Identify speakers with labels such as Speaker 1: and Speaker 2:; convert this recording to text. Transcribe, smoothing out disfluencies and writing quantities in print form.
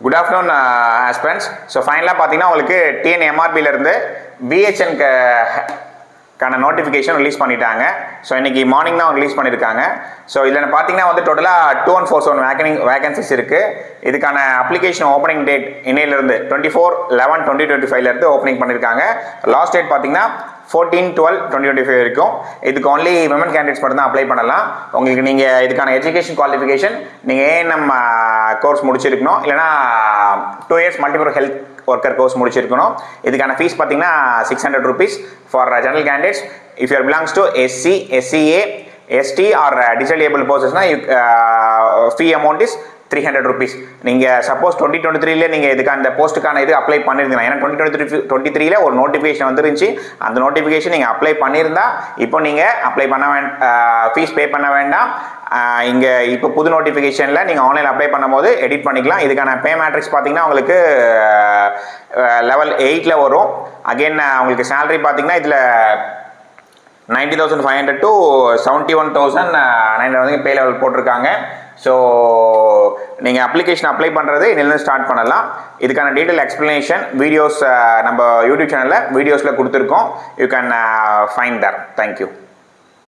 Speaker 1: Good afternoon aspirants. So ஃபைனலாக பார்த்தீங்கன்னா உங்களுக்கு டிஎன்எம்ஆர்பியிலேருந்து பிஹெச்என்கான நோட்டிஃபிகேஷன் ரிலீஸ் பண்ணிட்டாங்க. ஸோ இன்றைக்கி மார்னிங் தான் ரிலீஸ் பண்ணியிருக்காங்க. ஸோ இதில் பார்த்தீங்கன்னா வந்து டோட்டலாக 2147 வேகன்சிஸ் இருக்குது. இதுக்கான அப்ளிகேஷன் ஓப்பனிங் டேட் இன்னையிலேருந்து 24/11/2025 ஓப்பனிங் பண்ணியிருக்காங்க. லாஸ்ட் டேட் பார்த்தீங்கன்னா 14/12/2025 வரைக்கும். இதுக்கு ஒன்லி விமன் கேண்டிடேட்ஸ் மட்டும் தான் அப்ளை பண்ணலாம். உங்களுக்கு நீங்கள் இதுக்கான எஜுகேஷன் குவாலிஃபிகேஷன் நீங்கள் ஏஎன்எம் கோர்ஸ் முடிச்சிருக்கணும், இல்லைனா 2 years multiple health worker course முடிச்சிருக்கணும். இதுக்கான ஃபீஸ் பார்த்தீங்கன்னா 600 rupees for general candidates. If you belongs to SC, SCA, ST or disable பர்சன்ஸ்னா ஃபீ அமௌண்ட் இஸ் 300 rupees. நீங்கள் சப்போஸ் 2023 நீங்கள் இதுக்கான இந்த போஸ்ட்டுக்கான இது அப்ளை பண்ணியிருந்தீங்கன்னா, ஏன்னா 2023 ஒரு நோட்டிஃபிகேஷன் வந்துருந்துச்சு. அந்த நோட்டிஃபிகேஷன் நீங்கள் அப்ளை பண்ணியிருந்தா இப்போ நீங்கள் அப்ளை பண்ண ஃபீஸ் பே பண்ண வேண்டாம். இங்கே இப்போ புது நோட்டிஃபிகேஷனில் நீங்கள் ஆன்லைன் அப்ளை பண்ணும்போது எடிட் பண்ணிக்கலாம். இதுக்கான பே மேட்ரிக்ஸ் பார்த்தீங்கன்னா உங்களுக்கு level 8 வரும். அகெயின் உங்களுக்கு சேலரி பார்த்தீங்கன்னா இதில் 90,500 to 71,900 வரைக்கும் பே லெவல் போட்டிருக்காங்க. ஸோ நீங்கள் அப்ளிகேஷன் அப்ளை பண்ணுறது இன்னிலேருந்து ஸ்டார்ட் பண்ணலாம். இதுக்கான டீட்டெயில் எக்ஸ்ப்ளனேஷன் வீடியோஸ் நம்ம யூடியூப் சேனலில் வீடியோஸில் கொடுத்துருக்கோம். You can find that. Thank you.